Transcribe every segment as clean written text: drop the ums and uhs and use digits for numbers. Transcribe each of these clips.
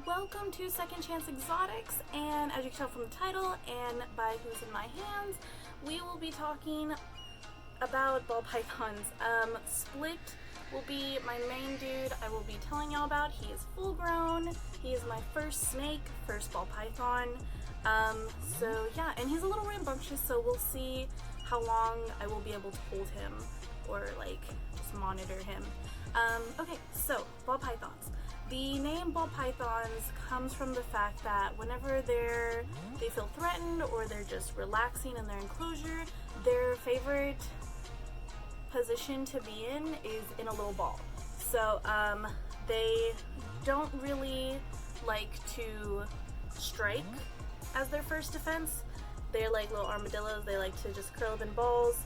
welcome to Second Chance Exotics, and as you can tell from the title and by who's in my hands, we will be talking about ball pythons. Split will be my main dude I will be telling y'all about. He is full grown, he is my first snake, first ball python, so yeah, and he's a little rambunctious, so we'll see how long I will be able to hold him, or like, just monitor him. Okay, so, ball pythons. The name ball pythons comes from the fact that whenever they feel threatened or they're just relaxing in their enclosure, their favorite position to be in is in a little ball. So they don't really like to strike as their first defense. They're like little armadillos. They like to just curl up in balls.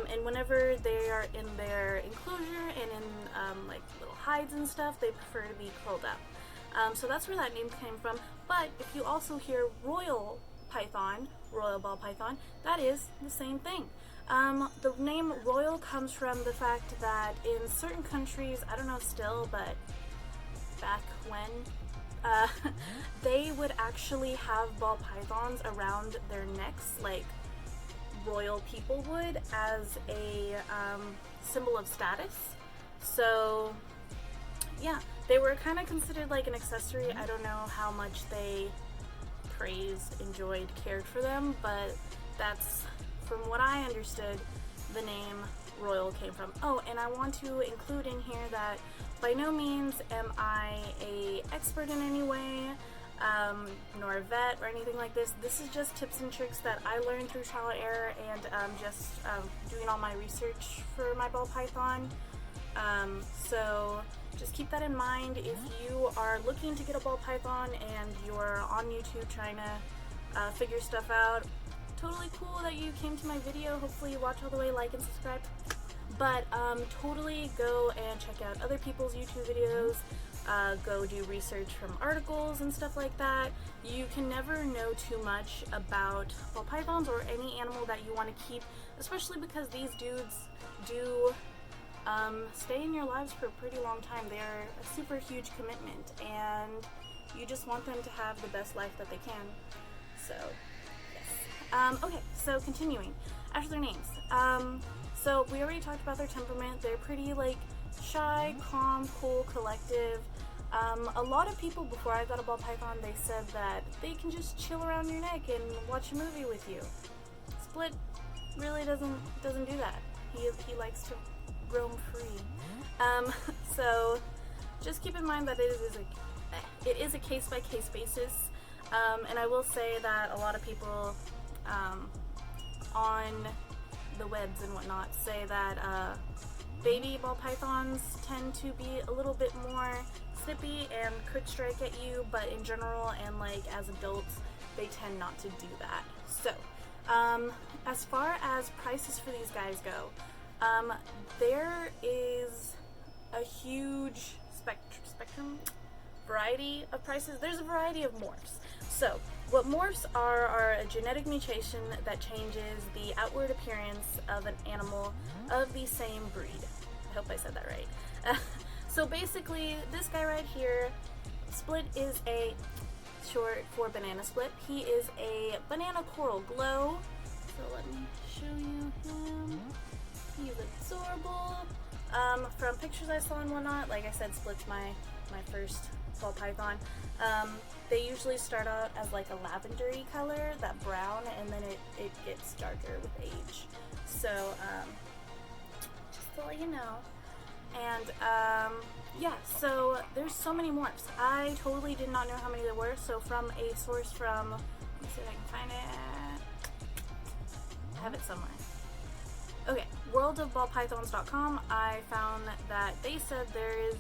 And whenever they are in their enclosure and in like little hides and stuff, they prefer to be curled up. So that's where that name came from. But if you also hear royal python, royal ball python, that is the same thing. The name royal comes from the fact that in certain countries, I don't know still, but back when, they would actually have ball pythons around their necks, like royal people would, as a symbol of status. So yeah, they were kind of considered like an accessory. I don't know how much they praised, enjoyed, cared for them, but that's, from what I understood, the name royal came from. Oh, and I want to include in here that by no means am I a expert in any way, nor a vet or anything like this. This is just tips and tricks that I learned through trial and error and just doing all my research for my ball python. So just keep that in mind if you are looking to get a ball python and you're on YouTube trying to figure stuff out. Totally cool that you came to my video. Hopefully you watch all the way, like and subscribe. But totally go and check out other people's YouTube videos. Go do research from articles and stuff like that. You can never know too much about ball pythons or any animal that you want to keep, especially because these dudes do stay in your lives for a pretty long time. They're a super huge commitment, and you just want them to have the best life that they can. So, yes. Okay, so continuing. After their names. So we already talked about their temperament. They're pretty, like, shy, calm, cool, collective. A lot of people, before I got a ball python, they said that they can just chill around your neck and watch a movie with you. Split really doesn't do that. He likes to roam free. So just keep in mind that it is a case-by-case basis. And I will say that a lot of people on the webs and whatnot say that baby ball pythons tend to be a little bit more snippy and could strike at you, but in general and like as adults, they tend not to do that. So as far as prices for these guys go, there is a huge spectrum variety of prices. There's a variety of morphs. So what morphs are a genetic mutation that changes the outward appearance of an animal of the same breed. I hope I said that right. So basically, this guy right here, Split, is a short for banana split. He is a banana coral glow. So let me show you him. He's adorable. From pictures I saw and whatnot, like I said, Split's my first ball python. They usually start out as like a lavendery color, that brown, and then it gets darker with age. So just to let you know. And yeah, so there's so many morphs. I totally did not know how many there were. So from a source from, let me see if I can find it. I have it somewhere. Okay, worldofballpythons.com, I found that they said there is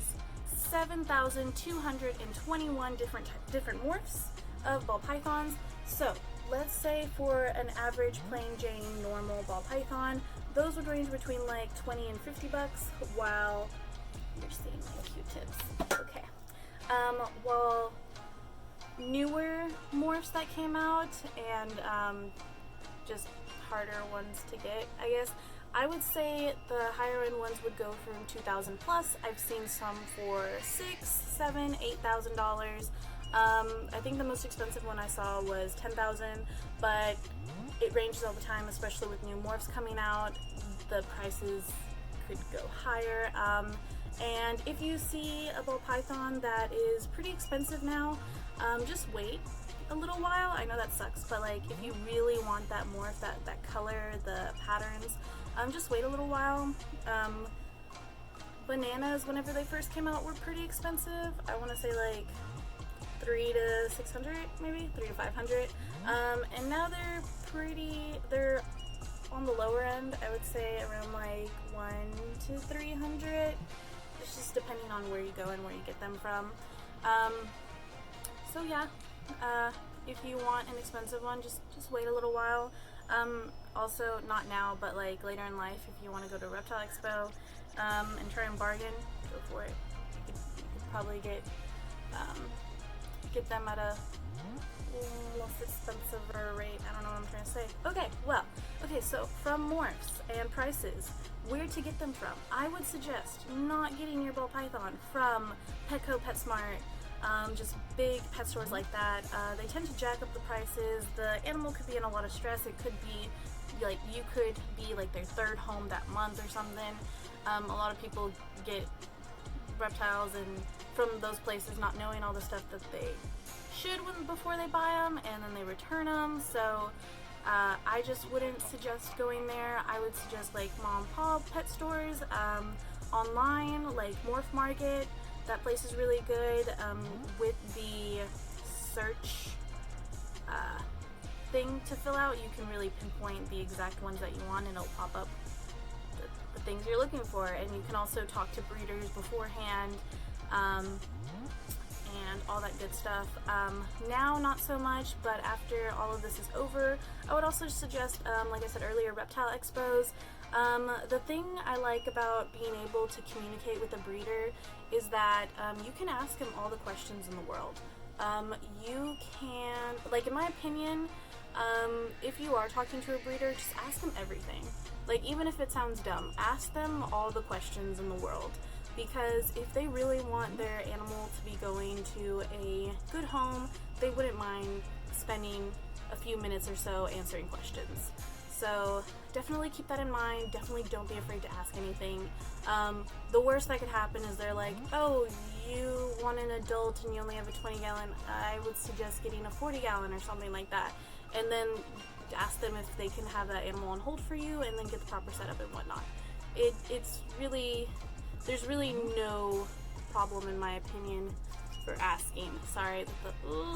7,221 different morphs of ball pythons. So let's say for an average plain Jane normal ball python, those would range between like 20 and 50 bucks, while you're seeing my Q-tips. Okay. While newer morphs that came out and just harder ones to get, I guess, I would say the higher end ones would go from 2,000 plus. I've seen some for $6,000, $7,000, $8,000. I think the most expensive one I saw was 10,000, but it ranges all the time, especially with new morphs coming out. The prices could go higher. And if you see a ball python that is pretty expensive now, just wait a little while. I know that sucks, but like if you really want that morph, that color, the patterns, just wait a little while. Bananas, whenever they first came out, were pretty expensive. I want to say like 300 to 600, maybe 300 to 500. And now they're on the lower end. I would say around like 100 to 300. It's just depending on where you go and where you get them from. So yeah, if you want an expensive one, just wait a little while. Also, not now, but like later in life, if you want to go to Reptile Expo and try and bargain, go for it. You could probably get them at a less expensive rate. I don't know what I'm trying to say. Okay, so from morphs and prices, where to get them from? I would suggest not getting your ball python from Petco, PetSmart, just big pet stores like that. They tend to jack up the prices. The animal could be in a lot of stress. It could be like you could be like their third home that month or something. A lot of people get reptiles and from those places not knowing all the stuff that they should before they buy them, and then they return them. So I just wouldn't suggest going there. I would suggest like mom and pop pet stores, online like Morph Market. That place is really good. With the search thing to fill out, you can really pinpoint the exact ones that you want, and it'll pop up the things you're looking for. And you can also talk to breeders beforehand, and all that good stuff. Now not so much, but after all of this is over, I would also suggest, like I said earlier, reptile expos. The thing I like about being able to communicate with a breeder is that you can ask him all the questions in the world. You can, like in my opinion, if you are talking to a breeder, just ask them everything. Like even if it sounds dumb, ask them all the questions in the world. Because if they really want their animal to be going to a good home, they wouldn't mind spending a few minutes or so answering questions. So definitely keep that in mind. Definitely don't be afraid to ask anything. The worst that could happen is they're like, oh, you want an adult and you only have a 20 gallon. I would suggest getting a 40 gallon or something like that. And then ask them if they can have that animal on hold for you and then get the proper setup and whatnot. It's really... There's really no problem, in my opinion, for asking. Sorry,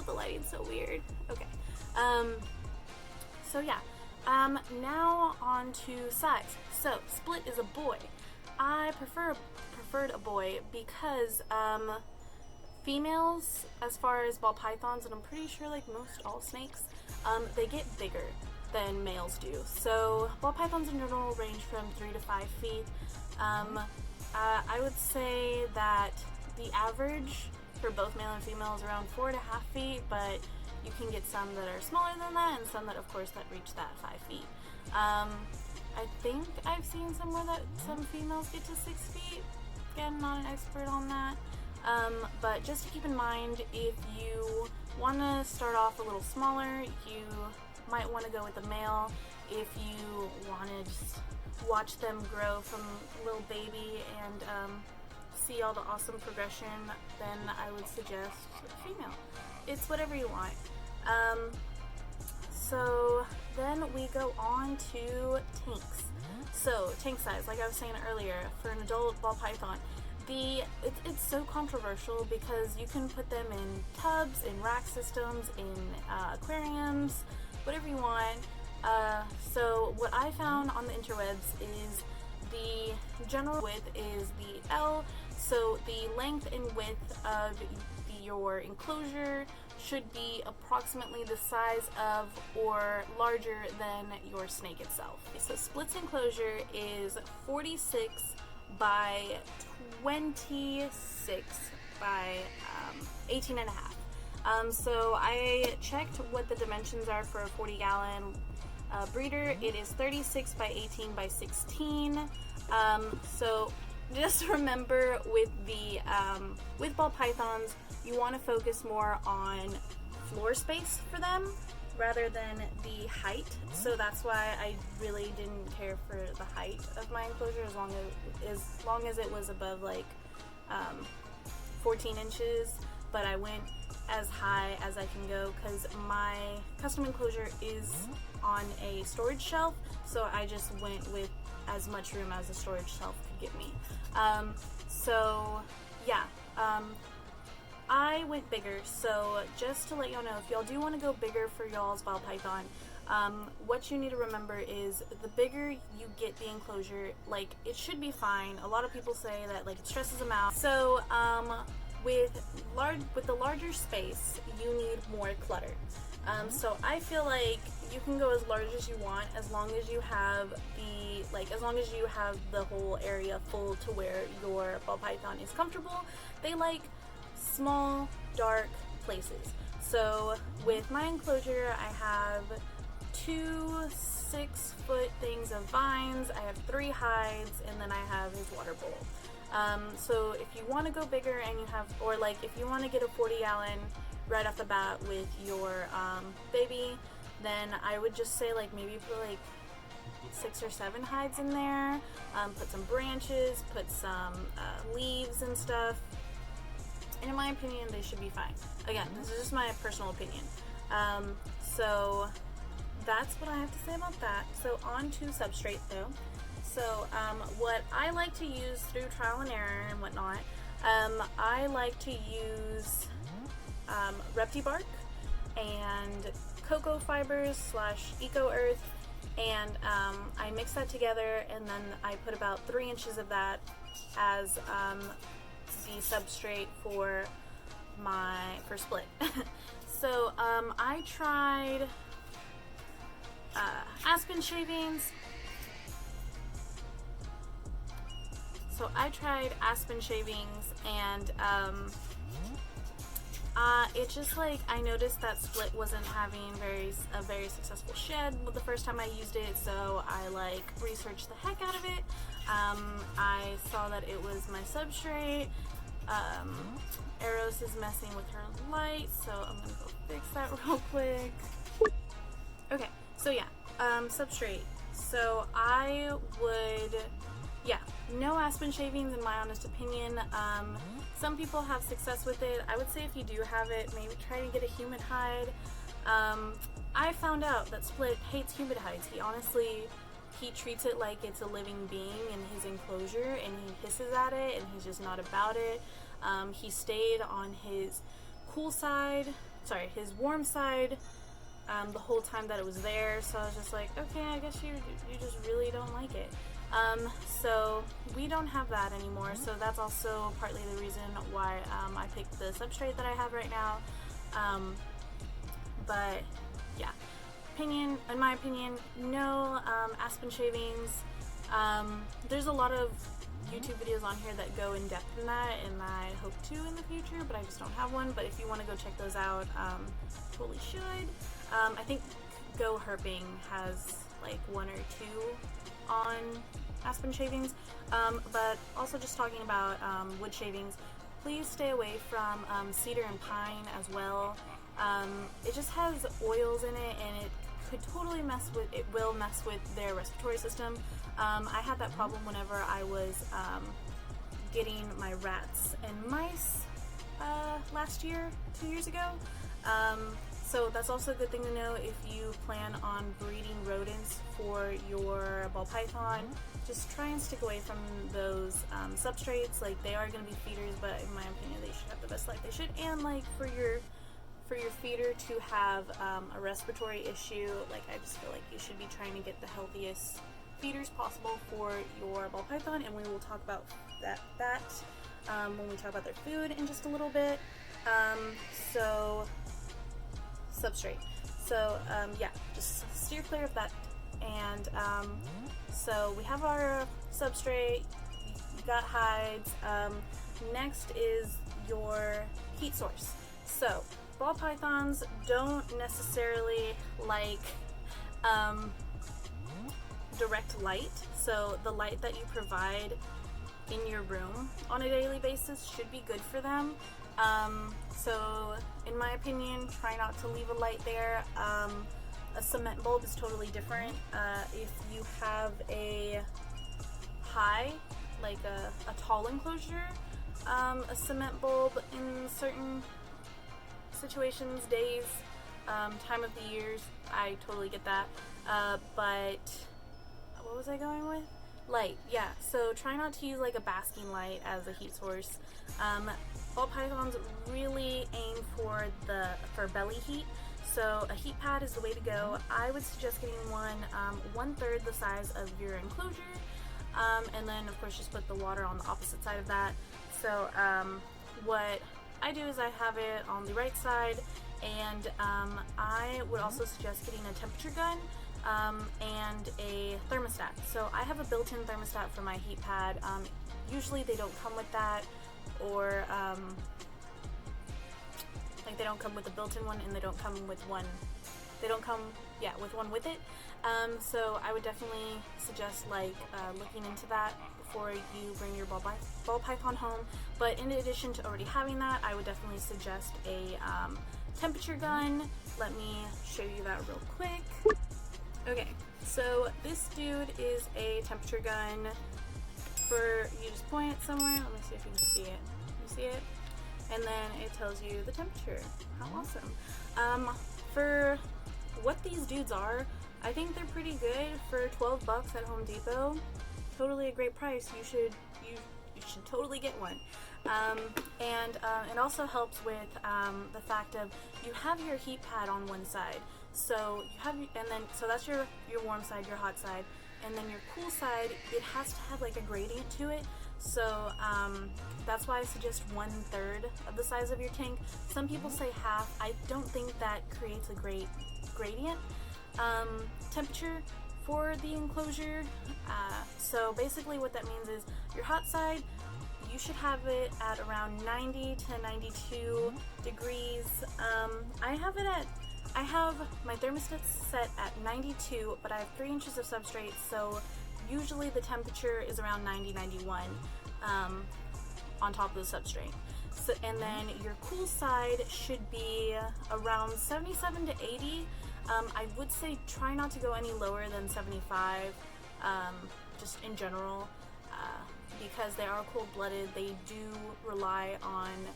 the lighting's so weird. Okay. So yeah. Now on to size. So Split is a boy. I preferred a boy because females, as far as ball pythons, and I'm pretty sure like most all snakes, they get bigger than males do. So ball pythons in general range from 3 to 5 feet. I would say that the average for both male and female is around 4.5 feet, but you can get some that are smaller than that and some that, of course, that reach that 5 feet. I think I've seen somewhere that some females get to 6 feet. Again, not an expert on that. But just to keep in mind, if you want to start off a little smaller, you might want to go with the male. If you want to just watch them grow from little baby and see all the awesome progression, then I would suggest female. It's whatever you want. So then we go on to tanks. So tank size, like I was saying earlier, for an adult ball python, it's so controversial because you can put them in tubs, in rack systems, in aquariums, whatever you want. So what I found on the interwebs is the general width is the L, so the length and width of your enclosure should be approximately the size of or larger than your snake itself. So Split's enclosure is 46 by 26 by 18 and a half. So I checked what the dimensions are for a 40 gallon breeder. It is 36 by 18 by 16. So just remember with the with ball pythons, you want to focus more on floor space for them rather than the height. So that's why I really didn't care for the height of my enclosure, as long as it was above like 14 inches. But I went as high as I can go because my custom enclosure is on a storage shelf, so I just went with as much room as the storage shelf could give me. So yeah, I went bigger. So just to let y'all know, if y'all do want to go bigger for y'all's ball python, what you need to remember is the bigger you get the enclosure, like, it should be fine. A lot of people say that like it stresses them out. So with the larger space, you need more clutter. So I feel like you can go as large as you want, as long as you have the whole area full to where your ball python is comfortable. They like small, dark places. So with my enclosure, I have 2 6-foot things of vines, I have 3 hides, and then I have his water bowl. So if you want to go bigger and you have, or like if you want to get a 40-gallon right off the bat with your baby, then I would just say like maybe put like 6 or 7 hides in there, put some branches, put some leaves and stuff, and in my opinion they should be fine. Again, this is just my personal opinion. So that's what I have to say about that. So on to Substrate though. So what I like to use through trial and error and whatnot, I like to use Repti bark and cocoa fibers / eco earth, and I mix that together, and then I put about 3 inches of that as the substrate for split. So I tried aspen shavings. So I tried aspen shavings, and it just like, I noticed that split wasn't having a very successful shed the first time I used it, so I like researched the heck out of it. I saw that it was my substrate. Eros is messing with her light, so I'm gonna go fix that real quick. Okay, so yeah, substrate. So I would, yeah, no aspen shavings in my honest opinion. Some people have success with it. I would say if you do have it, maybe try to get a humid hide. I found out that Split hates humid hides. He treats it like it's a living being in his enclosure, and he hisses at it, and he's just not about it. He stayed on his his warm side the whole time that it was there, so I was just like, okay, I guess you just really don't like it. So we don't have that anymore, so that's also partly the reason why I picked the substrate that I have right now. But yeah, in my opinion, no aspen shavings. There's a lot of YouTube videos on here that go in depth in that, and I hope to in the future, but I just don't have one. But if you want to go check those out, totally should. I think Go Herping has like 1 or 2 on aspen shavings, but also just talking about wood shavings, please stay away from cedar and pine as well. It just has oils in it, and it will mess with their respiratory system. I had that problem whenever I was getting my rats and mice last year, 2 years ago. So that's also a good thing to know if you plan on breeding rodents for your ball python. Just try and stick away from those substrates. Like, they are going to be feeders, but in my opinion they should have the best life they should. And like for your feeder to have a respiratory issue, like, I just feel like you should be trying to get the healthiest feeders possible for your ball python, and we will talk about that when we talk about their food in just a little bit. So substrate. So yeah, just steer clear of that. And so we have our substrate, you got hides. Next is your heat source. So ball pythons don't necessarily like direct light, so the light that you provide in your room on a daily basis should be good for them. So in my opinion, try not to leave a light there. A cement bulb is totally different. If you have a high, like a tall enclosure, a cement bulb in certain situations, days, time of the years, I totally get that. But what was I going with? Light, yeah. So try not to use like a basking light as a heat source. Ball pythons really aim for belly heat. So a heat pad is the way to go. I would suggest getting one 1/3 the size of your enclosure, and then of course just put the water on the opposite side of that. So what I do is I have it on the right side, and I would also suggest getting a temperature gun and a thermostat. So I have a built-in thermostat for my heat pad. Usually they don't come with that, or like they don't come with a built-in one, and they don't come with one. They don't come, yeah, with one with it. So I would definitely suggest like looking into that before you bring your ball python home. But in addition to already having that, I would definitely suggest a temperature gun. Let me show you that real quick. Okay, so this dude is a temperature gun. You just point it somewhere. Let me see if you can see it. You see it? And then it tells you the temperature. How awesome. For what these dudes are, I think they're pretty good for 12 bucks at Home Depot. Totally a great price. You should totally get one. And it also helps with the fact of you have your heat pad on one side. So you have, so that's your warm side, your hot side, and then your cool side, it has to have like a gradient to it. So that's why I suggest 1/3 of the size of your tank. Some people say half. I don't think that creates a great gradient temperature for the enclosure. So basically what that means is your hot side, you should have it at around 90 to 92 degrees. I have my thermostat set at 92, but I have 3 inches of substrate, so usually the temperature is around 90, 91 on top of the substrate. So, and then your cool side should be around 77 to 80. I would say try not to go any lower than 75, just in general, because they are cold-blooded. They do rely on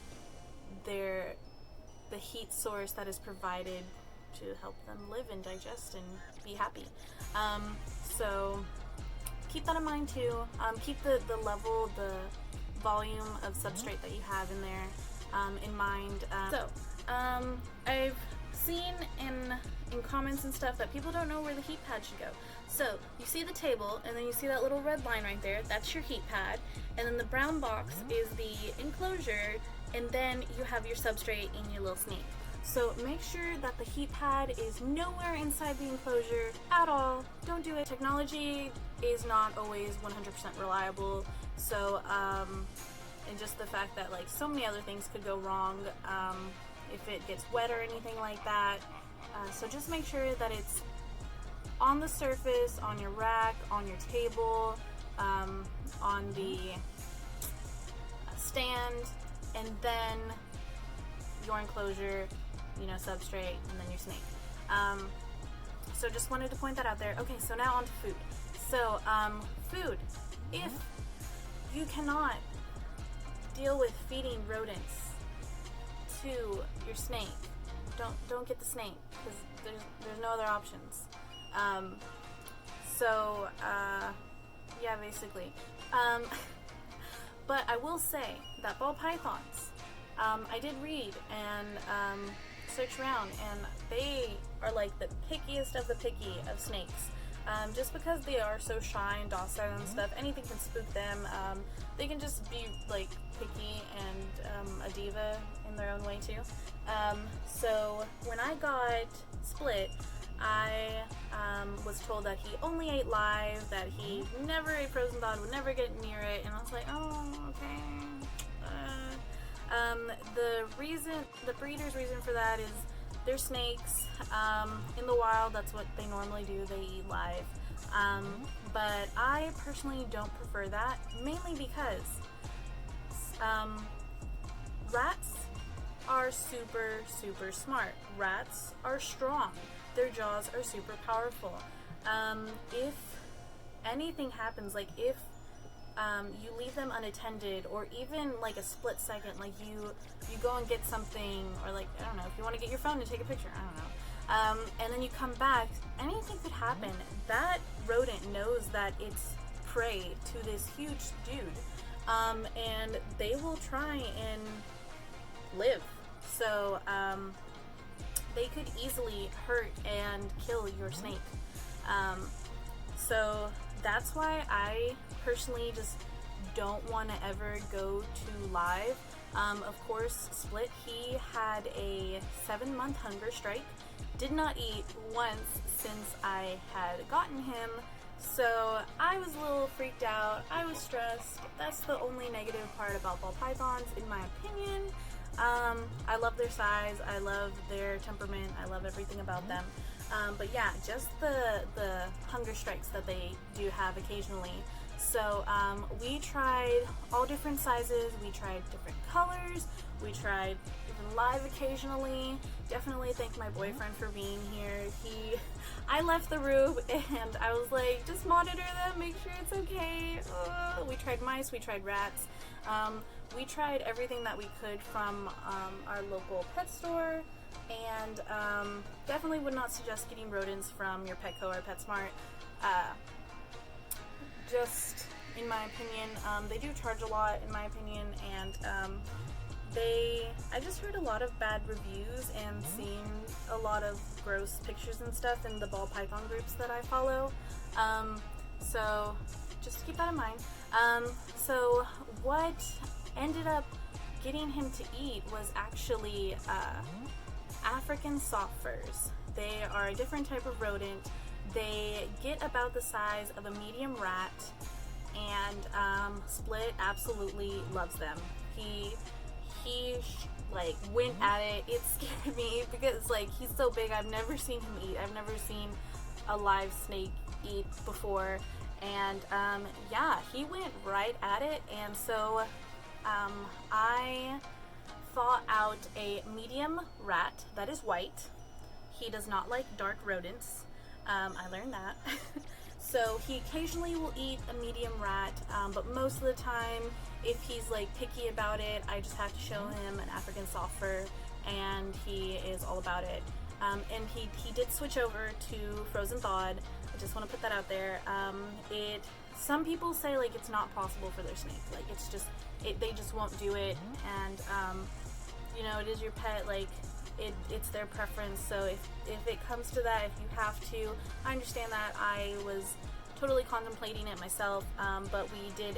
the heat source that is provided to help them live and digest and be happy. So keep that in mind too. Keep the level, the volume of substrate that you have in there in mind. I've seen in comments and stuff that people don't know where the heat pad should go. So you see the table, and then you see that little red line right there, that's your heat pad, and then the brown box is the enclosure, and then you have your substrate in your little snake. So make sure that the heat pad is nowhere inside the enclosure at all. Don't do it. Technology is not always 100% reliable, so and just the fact that like so many other things could go wrong if it gets wet or anything like that. So just make sure that it's on the surface, on your rack, on your table, on the stand, and then your enclosure, substrate, and then your snake. So just wanted to point that out there. Okay, so now on to food. So food. If you cannot deal with feeding rodents to your snake, don't get the snake, because there's no other options. Yeah, basically. But I will say that ball pythons, I did read and search around, and they are like the pickiest of the picky of snakes. Just because they are so shy and docile and stuff, anything can spook them. They can just be like picky and a diva in their own way too. So when I got Split, I was told that he only ate live, that he never ate frozen thawed, would never get near it, and I was like, oh, okay. The breeder's reason for that is they're snakes. In the wild, that's what they normally do. They eat live. But I personally don't prefer that, mainly because rats are super smart. Rats are strong. Their jaws are super powerful. If anything happens, like if you leave them unattended, or even like a split second, like you go and get something, or like, I don't know, if you want to get your phone and take a picture, I don't know, and then you come back, anything could happen. That rodent knows that it's prey to this huge dude, and they will try and live. So they could easily hurt and kill your snake. So that's why I personally just don't want to ever go to live. Of course, Split, he had a 7-month hunger strike, did not eat once since I had gotten him, so I was a little freaked out, I was stressed. That's the only negative part about ball pythons, in my opinion. I love their size, I love their temperament, I love everything about them. But yeah, just the hunger strikes that they do have occasionally. So we tried all different sizes, we tried different colors, we tried even live occasionally. Definitely thank my boyfriend for being here. I left the room and I was like, just monitor them, make sure it's okay. We tried mice, we tried rats. We tried everything that we could from our local pet store, and definitely would not suggest getting rodents from your Petco or PetSmart. Just in my opinion, they do charge a lot, in my opinion, and I just heard a lot of bad reviews and seen a lot of gross pictures and stuff in the ball python groups that I follow. So just keep that in mind. So what ended up getting him to eat was actually African soft furs. They are a different type of rodent. They get about the size of a medium rat, and Split absolutely loves them. He like went at it. It scared me because like he's so big. I've never seen him eat. I've never seen a live snake eat before, and yeah, he went right at it. And so I thought out a medium rat that is white. He does not like dark rodents. I learned that. So he occasionally will eat a medium rat, but most of the time, if he's like picky about it, I just have to show him an African soft fur, and he is all about it. And he did switch over to frozen thawed. I just want to put that out there. Some people say like it's not possible for their snake, like it's just they just won't do it, and you know, it is your pet, like it's their preference. So if it comes to that, if you have to, I understand that. I was totally contemplating it myself, but we did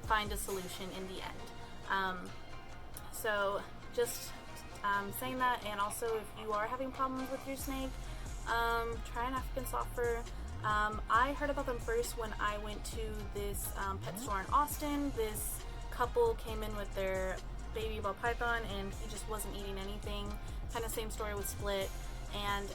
find a solution in the end. So just saying that, and also if you are having problems with your snake, try an African soft fur. I heard about them first when I went to this pet store in Austin. This couple came in with their baby ball python, and he just wasn't eating anything. Kind of same story with Split, and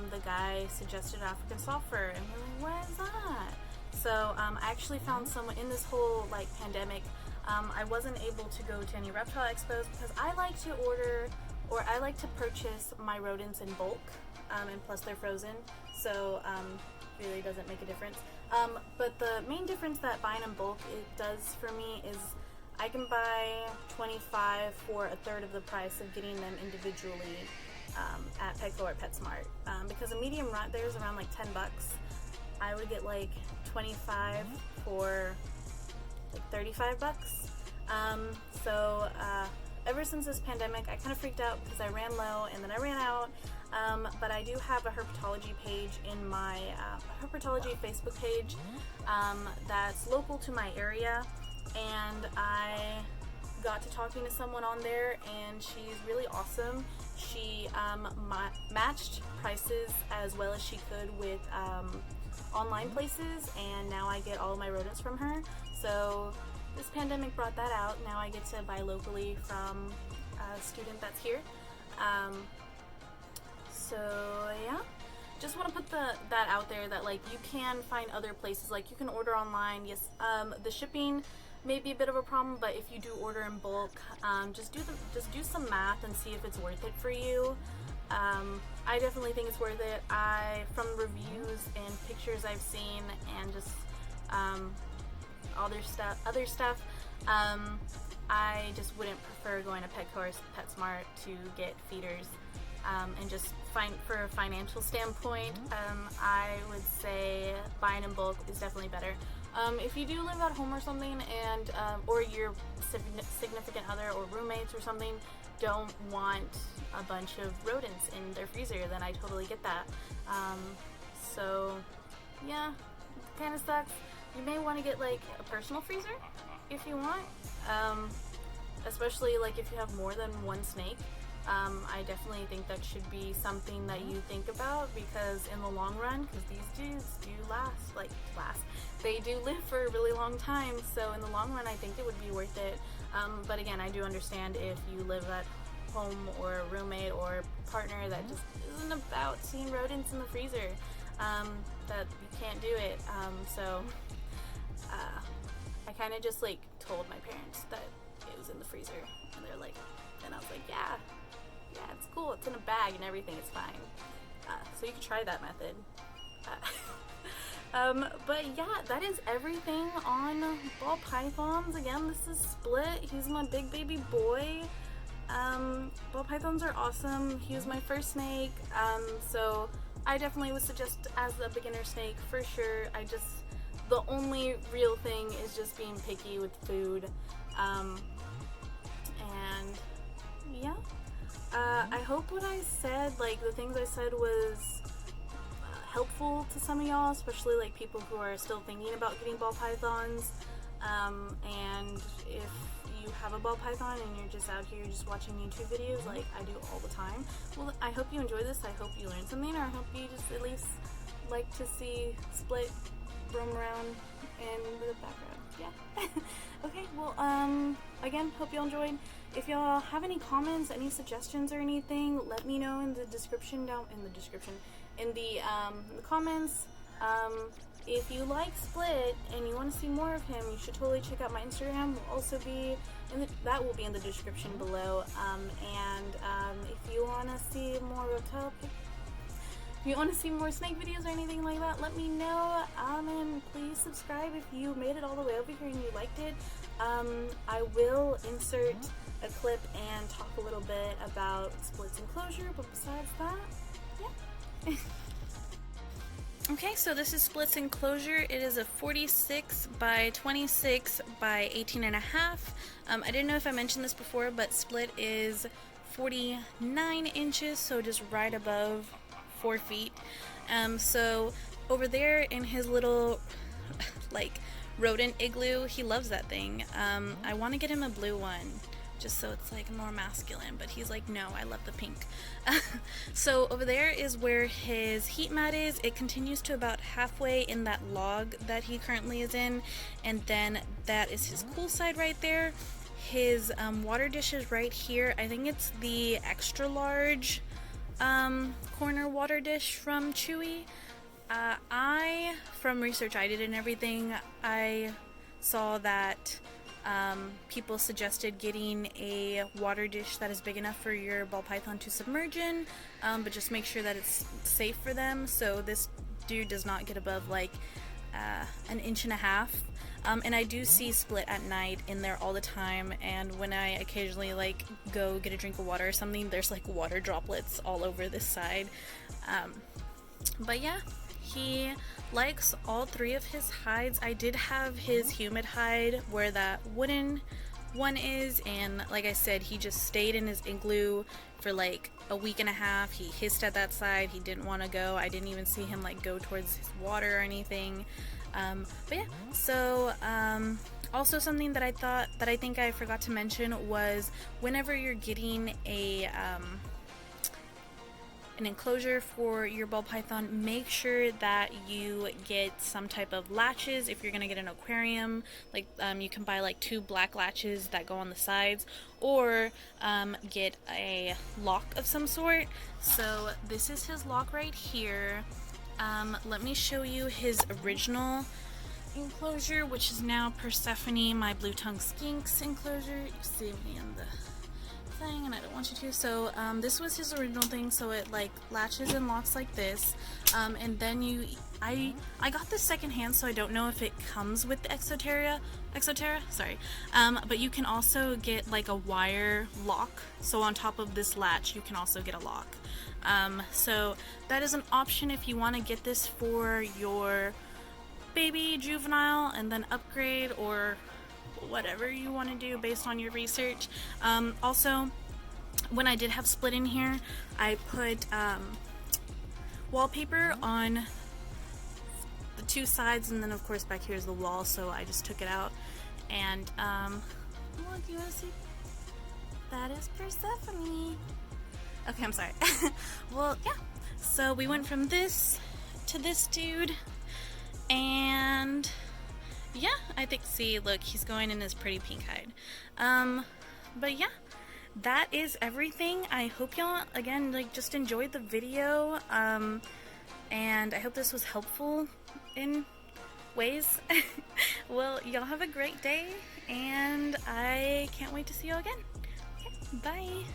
the guy suggested African soft fur, and we're like, what is that? So I actually found someone in this whole like pandemic. I wasn't able to go to any reptile expos because I like to order, or I like to purchase my rodents in bulk, and plus they're frozen, so really doesn't make a difference. But the main difference that buying in bulk it does for me is I can buy 25 for a third of the price of getting them individually at Petco or PetSmart. Because a medium rat there is around like $10. I would get like 25 for like $35. So ever since this pandemic, I kind of freaked out because I ran low and then I ran out. But I do have a herpetology page in my herpetology Facebook page that's local to my area. And I got to talking to someone on there, and she's really awesome. She matched prices as well as she could with online places, and now I get all of my rodents from her. So this pandemic brought that out. Now I get to buy locally from a student that's here. So yeah, just want to put that out there, that like you can find other places, like you can order online. Yes, the shipping may be a bit of a problem, but if you do order in bulk, just do some math and see if it's worth it for you. I definitely think it's worth it. From reviews and pictures I've seen, and just other stuff, I just wouldn't prefer going to Petco or PetSmart to get feeders. And just for a financial standpoint, I would say buying in bulk is definitely better. If you do live at home or something, and or your significant other or roommates or something don't want a bunch of rodents in their freezer, then I totally get that. So yeah, it kind of sucks. You may want to get like a personal freezer if you want, especially like if you have more than one snake. I definitely think that should be something that you think about, because in the long run, because these dudes do they do live for a really long time, so in the long run I think it would be worth it. But again, I do understand if you live at home, or a roommate or partner that just isn't about seeing rodents in the freezer, that you can't do it. So I kind of just like told my parents that it was in the freezer, and I was like, yeah, it's cool, it's in a bag and everything, it's fine. So you can try that method. But yeah, that is everything on ball pythons. Again, this is Split. He's my big baby boy. Ball pythons are awesome. He was my first snake, so I definitely would suggest as a beginner snake for sure. The only real thing is just being picky with food, and yeah. I hope what I said, like the things I said, was helpful to some of y'all, especially like people who are still thinking about getting ball pythons. And if you have a ball python and you're just out here just watching YouTube videos like I do all the time, well, I hope you enjoy this. I hope you learned something, or I hope you just at least like to see Split roam around in the background. Yeah. Okay, well, again, hope y'all enjoyed. If y'all have any comments, any suggestions or anything, let me know in the description in the comments. If you like Split and you want to see more of him, you should totally check out my Instagram. Will also be that will be in the description below. If you want to see more reptile pics, if you want to see more snake videos or anything like that, let me know. And please subscribe if you made it all the way over here and you liked it. I will insert a clip and talk a little bit about Split's enclosure, but besides that, yeah. Okay, so this is Split's enclosure. It is a 46 by 26 by 18 and a half. I didn't know if I mentioned this before, but Split is 49 inches, so just right above 4 feet. So over there in his little like rodent igloo, he loves that thing. I want to get him a blue one, just so it's like more masculine, but he's like, no, I love the pink. So over there is where his heat mat is. It continues to about halfway in that log that he currently is in, and then that is his cool side right there. His water dish is right here. I think it's the extra large corner water dish from Chewy. From research I did and everything, I saw that people suggested getting a water dish that is big enough for your ball python to submerge in, but just make sure that it's safe for them. So this dude does not get above like an inch and a half. And I do see Split at night in there all the time, and when I occasionally like go get a drink of water or something, there's like water droplets all over this side. But yeah, he likes all three of his hides. I did have his humid hide where that wooden one is, and like I said, he just stayed in his igloo for like a week and a half. He hissed at that side. He didn't want to go. I didn't even see him like go towards his water or anything. But yeah, so also something that I think I forgot to mention was whenever you're getting a an enclosure for your ball python, make sure that you get some type of latches. If you're gonna get an aquarium, like you can buy like 2 black latches that go on the sides, or get a lock of some sort. So this is his lock right here. Let me show you his original enclosure, which is now Persephone, my blue tongue skinks enclosure. You see me in the thing, and I don't want you to. So this was his original thing, so it like latches and locks like this, and then I got this secondhand, so I don't know if it comes with the Exoterra, sorry, but you can also get like a wire lock, so on top of this latch you can also get a lock. So that is an option if you want to get this for your baby juvenile and then upgrade, or whatever you want to do based on your research. Also, when I did have split in here, I put wallpaper on the 2 sides, and then of course back here is the wall, so I just took it out. And look, you want to see? That is Persephone. Okay, I'm sorry. Well, yeah, so we went from this to this dude, and yeah, I think, see, look, he's going in his pretty pink hide. But yeah, that is everything. I hope y'all, again, like, just enjoyed the video, and I hope this was helpful in ways. Well, y'all have a great day, and I can't wait to see you again. Okay, bye.